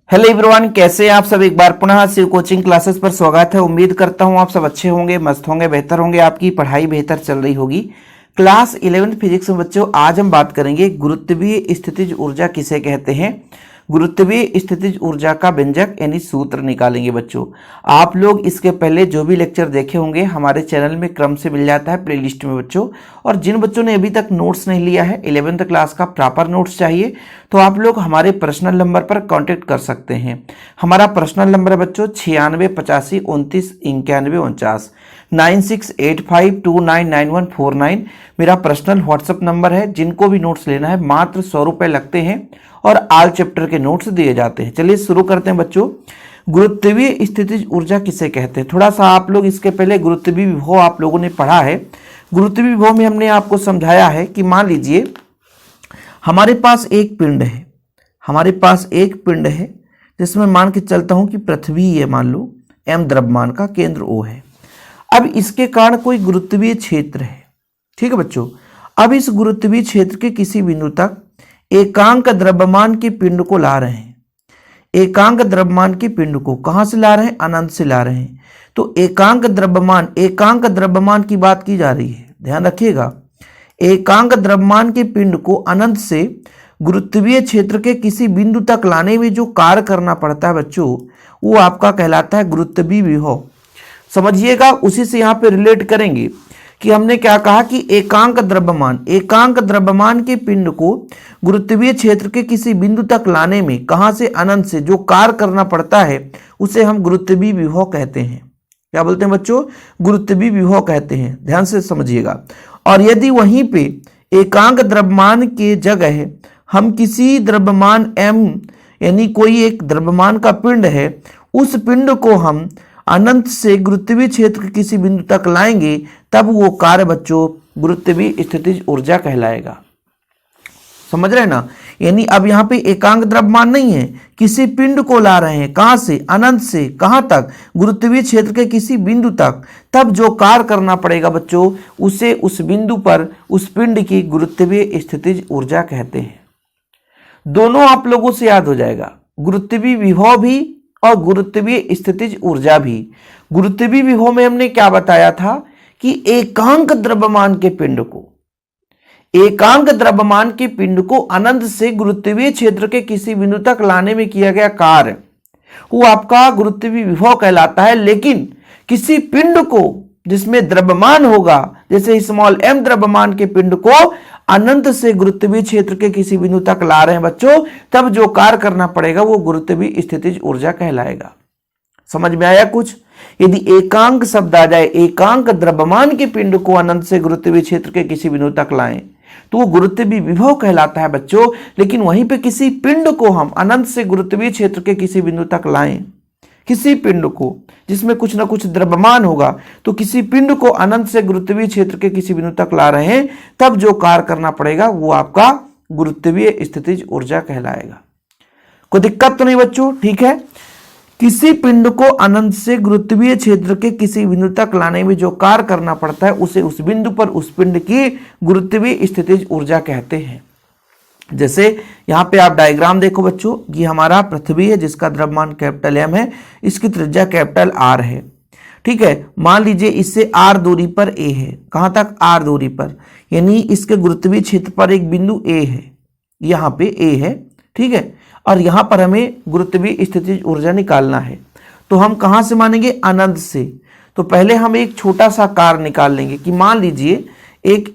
Hello everyone, कैसे हैं आप सब। एक बार पुनः शिव कोचिंग क्लासेस पर स्वागत है। उम्मीद करता हूं आप सब अच्छे होंगे, मस्त होंगे, बेहतर होंगे, आपकी पढ़ाई बेहतर चल रही होगी। क्लास 11 फिजिक्स में बच्चों आज हम बात करेंगे गुरुत्वीय स्थितिज ऊर्जा किसे कहते हैं। गुरुत्वीय स्थितिज ऊर्जा का व्यंजक यानी सूत्र निकालेंगे बच्चों। आप लोग इसके पहले जो भी लेक्चर देखे होंगे हमारे चैनल में क्रम से मिल जाता है प्लेलिस्ट में बच्चों। और जिन बच्चों ने अभी तक नोट्स नहीं लिया है, 11th क्लास का प्रॉपर नोट्स चाहिए तो आप लोग हमारे पर्सनल नंबर पर कांटेक्ट कर सकते हैं। हमारा पर्सनल नंबर है बच्चों 9685299149 9685299149 मेरा पर्सनल व्हाट्सएप नंबर है। जिनको भी नोट्स लेना है मात्र 100 रुपये लगते हैं और ऑल चैप्टर के नोट्स दिए जाते हैं। चलिए शुरू करते हैं बच्चों। गुरुत्वीय स्थितिज ऊर्जा किसे कहते हैं। थोड़ा सा आप लोग इसके पहले गुरुत्वीय विभव आप लोगों ने पढ़ा है। गुरुत्वीय विभव में हमने आपको समझाया है कि मान लीजिए हमारे पास एक पिंड है, हमारे पास एक पिंड है जिसमें मान के चलता हूं कि पृथ्वी है, मान लो m द्रव्यमान का केंद्र O है। अब इसके कारण कोई गुरुत्वीय क्षेत्र है, ठीक है बच्चों। अब इस गुरुत्वीय क्षेत्र के किसी बिंदु तक एकांक द्रव्यमान के पिंड को ला रहे हैं। एकांक द्रव्यमान के पिंड को कहां से ला रहे हैं, अनंत से ला रहे हैं। तो एकांक द्रव्यमान की बात की जा रही है, ध्यान रखिएगा। एकांक द्रव्यमान के पिंड को अनंत से गुरुत्वीय क्षेत्र के किसी बिंदु तक लाने में जो कार्य करना पड़ता है बच्चों, वो आपका कहलाता है गुरुत्वीय विभव। समझिएगा, उसी से यहाँ पे रिलेट करेंगे कि हमने क्या कहा कि एकांक द्रव्यमान के पिंड को गुरुत्वीय क्षेत्र के किसी बिंदु तक लाने में कहां से, अनंत से जो कार्य करना पड़ता है उसे हम गुरुत्वीय विभव कहते हैं। क्या बोलते हैं बच्चों, गुरुत्वीय विभव कहते हैं। ध्यान से समझिएगा। और यदि वहीं पे एकांक द्रव्यमान के जगह हम किसी द्रव्यमान m यानी कोई एक द्रव्यमान का पिंड है, उस पिंड को हम अनंत से गुरुत्वीय क्षेत्र के किसी बिंदु तक लाएंगे, तब वो कार्य बच्चों गुरुत्वीय स्थितिज ऊर्जा कहलाएगा। समझ रहे हैं ना। यानी अब यहाँ पे एकांक द्रव्यमान नहीं है, किसी पिंड को ला रहे हैं, कहां से, अनंत से, कहां तक, गुरुत्वीय क्षेत्र के किसी बिंदु तक। तब जो कार्य करना पड़ेगा बच्चों, उसे उस बिंदु पर उस पिंड की गुरुत्वीय स्थितिज ऊर्जा कहते हैं। दोनों आप लोगों से याद हो जाएगा, गुरुत्वीय विभव भी और गुरुत्वीय स्थितिज ऊर्जा भी। गुरुत्वीय विभव में हमने क्या बताया था कि एकांक द्रव्यमान के पिंड को अनंत से गुरुत्वीय क्षेत्र के किसी बिंदु तक लाने में किया गया कार्य वो आपका गुरुत्वीय विभव कहलाता है। लेकिन किसी पिंड को जिसमें द्रव्यमान होगा, जैसे स्मॉल m द्रव्यमान के पिंड को अनंत से गुरुत्वीय क्षेत्र के किसी बिंदु तक ला रहे हैं बच्चों, तब जो कार्य करना पड़ेगा वो गुरुत्वीय स्थितिज ऊर्जा कहलाएगा। समझ में आया कुछ। यदि एकांक शब्द आ जाए, एकांक द्रव्यमान के पिंड को अनंत से गुरुत्वीय क्षेत्र के किसी बिंदु तक लाएं तो वो गुरुत्वीय विभव कहलाता है बच्चों। लेकिन वहीं पे किसी पिंड को हम अनंत से गुरुत्वीय क्षेत्र के किसी बिंदु तक लाएं, किसी पिंड को जिसमें कुछ ना कुछ द्रव्यमान होगा, तो किसी पिंड को अनंत से गुरुत्वीय क्षेत्र के किसी बिंदु तक ला रहे हैं, तब जो कार्य करना पड़ेगा वो आपका गुरुत्वीय स्थितिज ऊर्जा कहलाएगा। कोई दिक्कत तो नहीं बच्चों, ठीक है। किसी पिंड को अनंत से गुरुत्वीय क्षेत्र के किसी बिंदु तक लाने में जो कार्य करना पड़ता है उसे उस बिंदु पर उस पिंड की गुरुत्वीय स्थितिज ऊर्जा कहते हैं। जैसे यहाँ पे आप डायग्राम देखो बच्चों, ये हमारा पृथ्वी है जिसका द्रव्यमान कैपिटल M है, इसकी त्रिज्या कैपिटल R है, ठीक है। मान लीजिए इससे R दूरी पर A है, कहाँ तक, R दूरी पर, यानी इसके गुरुत्वीय क्षेत्र पर एक बिंदु A है, यहाँ पे A है, ठीक है। और यहाँ पर हमें गुरुत्वीय स्थितिज ऊर्जा निकालना है, तो हम कहाँ से मानेंगे, अनंत से। तो पहले हम एक छोटा सा कार्य निकाल लेंगे कि मान लीजिए एक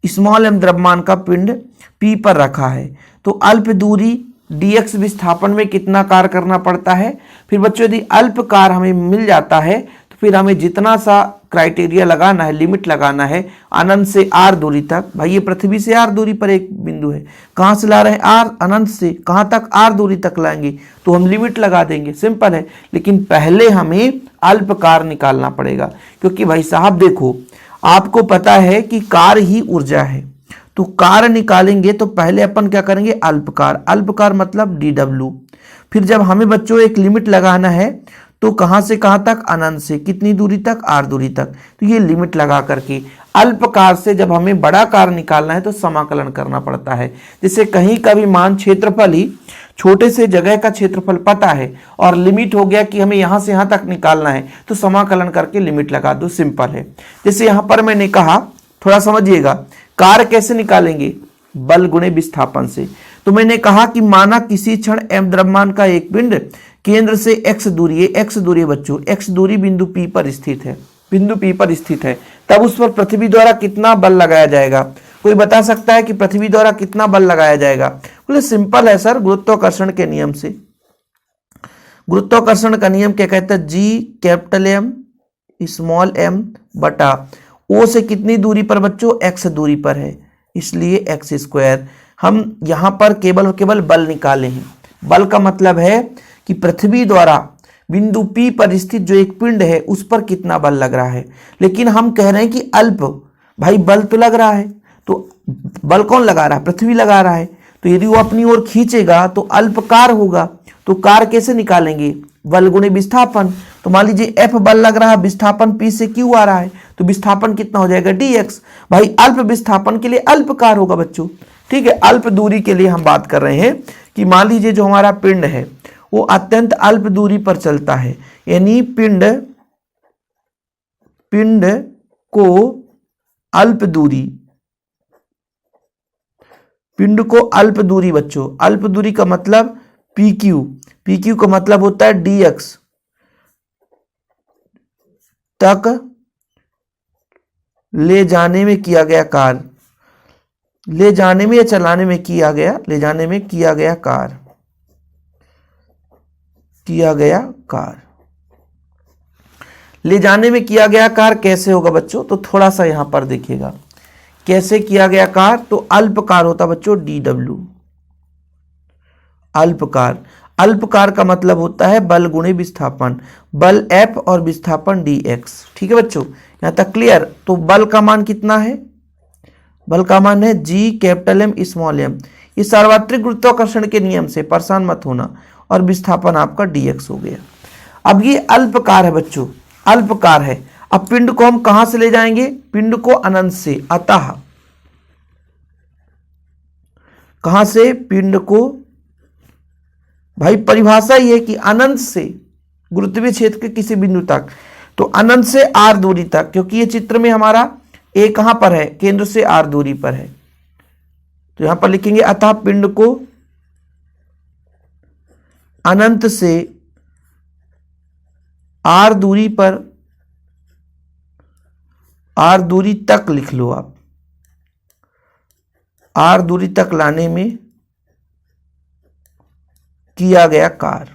स्मॉल m द्रव्यमान का पिंड P पर रखा है, तो अल्प दूरी dx विस्थापन में कितना कार्य करना पड़ता है। फिर बच्चों यदि अल्प कार्य हमें मिल जाता है तो फिर हमें जितना सा क्राइटेरिया लगाना है, लिमिट लगाना है अनंत से r दूरी तक। भाई ये पृथ्वी से r दूरी पर एक बिंदु है, कहाँ से ला रहे हैं, r, अनंत से कहाँ तक, r दूरी तक लाएंगे, तो हम लिमिट लगा देंगे, सिंपल है। लेकिन पहले हमें अल्प कार्य निकालना पड़ेगा, क्योंकि भाई साहब देखो आपको पता है कि कार्य ही ऊर्जा है, तो कार्य निकालेंगे तो पहले अपन क्या करेंगे, अल्प कार्य मतलब dw। फिर जब हमें बच्चों एक लिमिट लगाना है तो कहां से कहां तक, अनंत से कितनी दूरी तक, r दूरी तक। तो ये लिमिट लगा करके अल्प कार्य से जब हमें बड़ा कार्य निकालना है तो समाकलन करना पड़ता है। जैसे कहीं का भी मान क्षेत्रफल ही छोटे से जगह का क्षेत्रफल पता है और लिमिट हो गया कि हमें यहां से यहां तक निकालना है, तो समाकलन करके लिमिट लगा दो, सिंपल है। जैसे यहां पर मैंने कहा, थोड़ा समझिएगा, कार्य कैसे निकालेंगे, बल गुणे विस्थापन से। तो मैंने कहा कि माना किसी क्षण m द्रव्यमान का एक पिंड केंद्र से x दूरी, x दूरी बच्चों, x दूरी बिंदु P पर स्थित है, बिंदु P पर स्थित है, तब उस पर पृथ्वी द्वारा कितना बल लगाया जाएगा? कोई बता सकता है कि पृथ्वी द्वारा कितना बल लगाया जाएगा? बोले सिंपल है सर, गुरुत्वाकर्षण के नियम से। गुरुत्वाकर्षण का नियम क्या कहता है? G capital M small m बटा O से कितनी दूरी पर बच्चों? x दूरी पर है, इसलिए x स्क्वायर। हम यहां पर केवल और केवल बल निकाले हैं। बल का मतलब है कि पृथ्वी द्वारा बिंदु P पर स्थित जो एक पिंड है उस पर कितना बल लग रहा है। लेकिन हम कह रहे हैं कि अल्प, भाई बल तो लग रहा है, तो बल कौन लगा रहा है? पृथ्वी लगा रहा है। तो यदि वो अपनी ओर खींचेगा तो अल्पकार होगा। तो कार कैसे निकालेंगे? बल गुणे विस्थापन। तो मान लीजिए F बल लग रहा है, विस्थापन P से Q आ रहा है, तो विस्थापन कितना हो जाएगा? dx। भाई अल्प विस्थापन के लिए अल्पकार होगा बच्चों, ठीक है। अल्प दूरी के लिए हम बात कर रहे हैं कि मान लीजिए जो हमारा पिंड है वो अत्यंत अल्प दूरी पर चलता है, यानी पिंड को अल्प दूरी, पिंड को अल्प दूरी बच्चों, अल्प दूरी का मतलब PQ का मतलब होता है dx तक ले जाने में किया गया कार्य, ले जाने में या चलाने में किया गया, ले जाने में किया गया कार्य, ले जाने में किया गया कार्य कैसे होगा बच्चों? तो थोड़ा सा यहां पर देखिएगा कैसे किया गया कार्य। तो अल्पकार होता बच्चों dw, अल्पकार का मतलब होता है बल गुणे विस्थापन, बल F और विस्थापन dx। ठीक है बच्चों, यहां तक क्लियर? तो बल का मान कितना है? बल का मान है G capital M small m, ये सार्वत्रिक गुरुत्वाकर्षण के नियम से, परेशान मत होना, और विस्थापन आपका dx हो गया। अब ये अल्पकार है बच्चों, अल्पकार है। अब पिंड को हम कहां से ले जाएंगे? पिंड को अनंत से, अतः कहां से? पिंड को, भाई परिभाषा ये है कि अनंत से गुरुत्वीय क्षेत्र के किसी बिंदु तक, तो अनंत से r दूरी तक, क्योंकि ये चित्र में हमारा a कहां पर है? केंद्र से r दूरी पर है। तो यहां पर लिखेंगे अतः पिंड को अनंत से r दूरी पर, r दूरी तक लिख लो आप, r दूरी तक लाने में किया गया कार्य।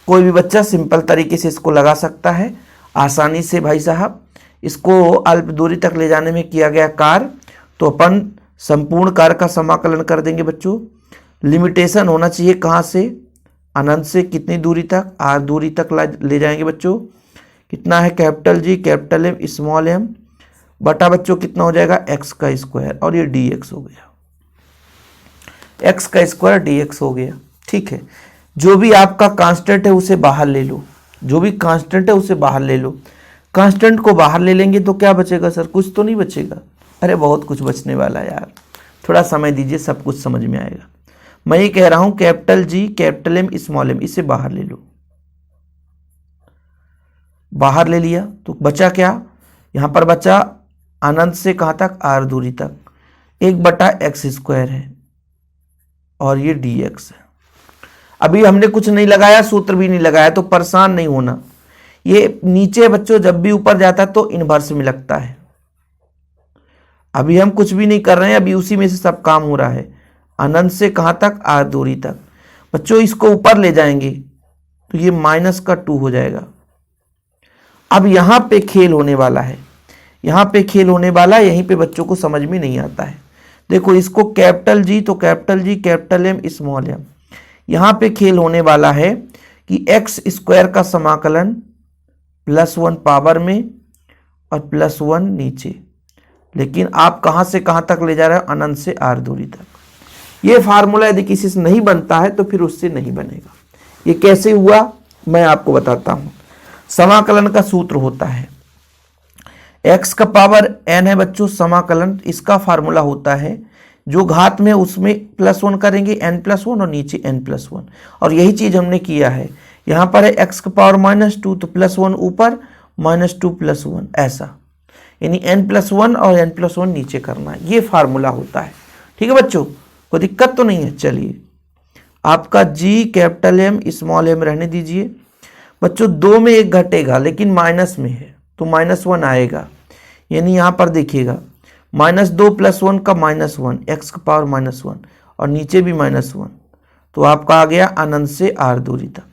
कोई भी बच्चा सिंपल तरीके से इसको लगा सकता है आसानी से भाई साहब। इसको अल्प दूरी तक ले जाने में किया गया कार्य, तो अपन संपूर्ण कार्य का समाकलन कर देंगे बच्चों। लिमिटेशन होना चाहिए कहाँ से? अनंत से कितनी दूरी तक? r दूरी तक ले जाएंगे बच्चों। कितना है? Capital G capital M small m बटा बच्चों कितना हो जाएगा? x का स्क्वायर, और ये dx हो गया, x का स्क्वायर dx हो गया। ठीक है, जो भी आपका कांस्टेंट है उसे बाहर ले लो, जो भी कांस्टेंट है उसे बाहर ले लो। कांस्टेंट को बाहर ले लेंगे तो क्या बचेगा सर? कुछ तो नहीं बचेगा। अरे बहुत कुछ बचने वाला है यार, थोड़ा समय दीजिए, सब कुछ समझ में आएगा। मैं ये कह रहा हूं capital G capital M small m, इसे बाहर ले लो। बाहर ले लिया तो बचा क्या? यहां पर बचा अनंत से कहां तक? r दूरी तक, 1/x स्क्वायर है, और ये dx है। अभी हमने कुछ नहीं लगाया, सूत्र भी नहीं लगाया, तो परेशान नहीं होना। ये नीचे बच्चों जब भी ऊपर जाता है तो इनवर्स में लगता है। अभी हम कुछ भी नहीं कर रहे हैं, अभी उसी में से सब काम हो रहा है। अनंत से कहां तक? r दूरी तक। बच्चों इसको ऊपर ले जाएंगे तो ये -2 हो जाएगा। अब यहां पे खेल होने वाला है, यहां पे खेल होने वाला, यहीं पे बच्चों को समझ में नहीं आता है। देखो इसको कैपिटल G, तो capital G capital M small m, यहां पे खेल होने वाला है कि x स्क्वायर का समाकलन +1 पावर में और +1 नीचे। लेकिन आप कहां से कहां तक ले जा रहे हो? अनंत से r दूरी तक। ये फार्मूला यदि किसी से नहीं बनता है तो फिर उससे नहीं बनेगा। ये कैसे हुआ मैं आपको बताता हूं। समाकलन का सूत्र होता है x का पावर n है बच्चों, समाकलन इसका फार्मूला होता है जो घात में उसमें +1 करेंगे n+1 और नीचे n+1, और यही चीज हमने किया है। यहाँ पर है x का पावर -2 तो +1 ऊपर -2+1 ऐसा, यानी n+1 और n+1 नीचे करना है, ये फार्मूला होता है। ठीक है बच्चों, कोई दिक्कत तो नहीं है। चलिए आपका G capital M small m रहने दीजिए बच्चों। 2 में 1 घटेगा लेकिन माइनस में है तो -1 आएगा, यानी यहाँ पर देखिएगा -2 + 1 का -1, x का पावर -1 और नीचे भी -1, तो आपका आ गया अनंत से r दूरी तक।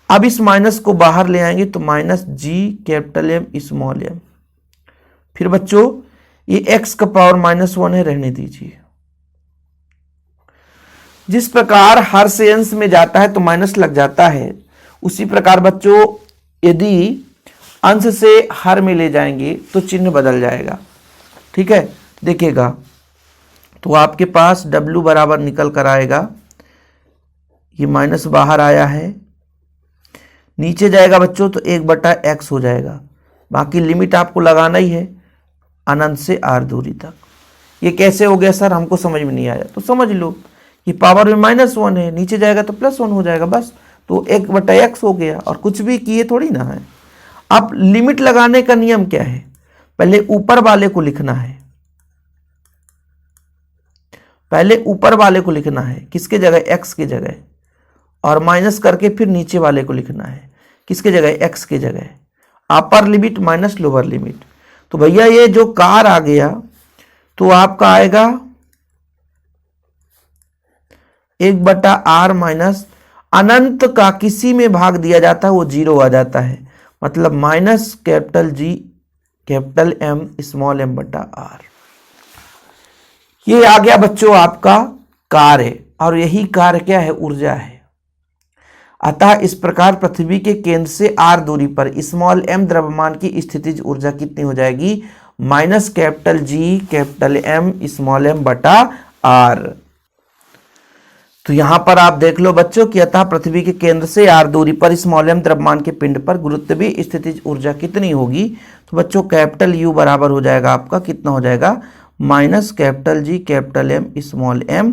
अब इस माइनस को बाहर ले आएंगे तो -G capital M small m, फिर बच्चों ये x का पावर -1 है, रहने दीजिए। जिस प्रकार हर से अंश में जाता है तो माइनस लग जाता है, उसी प्रकार बच्चों यदि अंश से हर में ले जाएंगे तो चिन्ह बदल जाएगा। ठीक है, देखिएगा तो आपके पास W बराबर निकल कर आएगा, ये माइनस बाहर आया है, नीचे जाएगा बच्चों तो 1/x हो जाएगा। बाकी लिमिट आपको लगाना ही है अनंत से r दूरी तक। ये कैसे हो गया सर, हमको समझ में नहीं आया, तो समझ लो ये पावर में -1 है, नीचे जाएगा तो +1 हो जाएगा, बस तो 1/x हो गया, और कुछ भी किए थोड़ी ना है। अब लिमिट लगाने का नियम क्या है, पहले ऊपर वाले को लिखना है, पहले ऊपर वाले को लिखना है किसके जगह, x के जगह, और माइनस करके फिर नीचे वाले को लिखना है किसके जगह, x के जगह, upper limit minus lower limit. तो भैया ये जो कार आ गया तो आपका आएगा 1/r माइनस अनंत का किसी में भाग दिया जाता है वो 0 आ जाता है, मतलब minus capital G capital M small m/r। ये आ गया बच्चों आपका कार्य, और यही कार्य क्या है, ऊर्जा है। अतः इस प्रकार पृथ्वी के केंद्र से r दूरी पर स्मॉल m द्रव्यमान की स्थितिज ऊर्जा कितनी हो जाएगी, minus capital G capital M small m/r। तो यहां पर आप देख लो बच्चों कि अतः पृथ्वी के केंद्र से r दूरी पर स्मॉल m द्रव्यमान के पिंड पर गुरुत्वीय स्थितिज ऊर्जा कितनी होगी, तो बच्चों कैपिटल U बराबर हो जाएगा आपका, कितना हो जाएगा, minus capital G capital M small m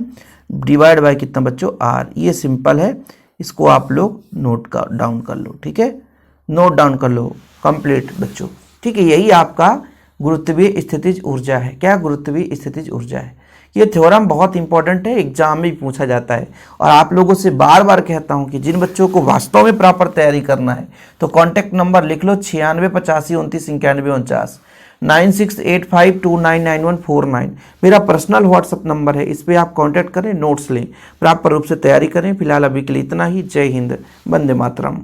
divide by कितना बच्चों, r। ये सिंपल है, इसको आप लोग नोट डाउन कर लो। ठीक है, नोट डाउन कर लो कंप्लीट बच्चों। ठीक है, यही आपका गुरुत्वीय स्थितिज ऊर्जा है। क्या गुरुत्वीय स्थितिज ऊर्जा है, ये थ्योरम बहुत इंपॉर्टेंट है, एग्जाम में भी पूछा जाता है। और आप लोगों से बार बार कहता हूं कि जिन बच्चों को वास्तव में प्रॉपर तैयारी करना है तो कॉन्टैक्ट नंबर लिख लो 96 85 29 91 49 9685299149 मेरा पर्सनल व्हाट्सअप नंबर है, इस पर आप कांटेक्ट करें, नोट्स लें, प्रॉपर रूप से तैयारी करें। फिलहाल अभी के लिए इतना ही। जय हिंद, वंदे मातरम।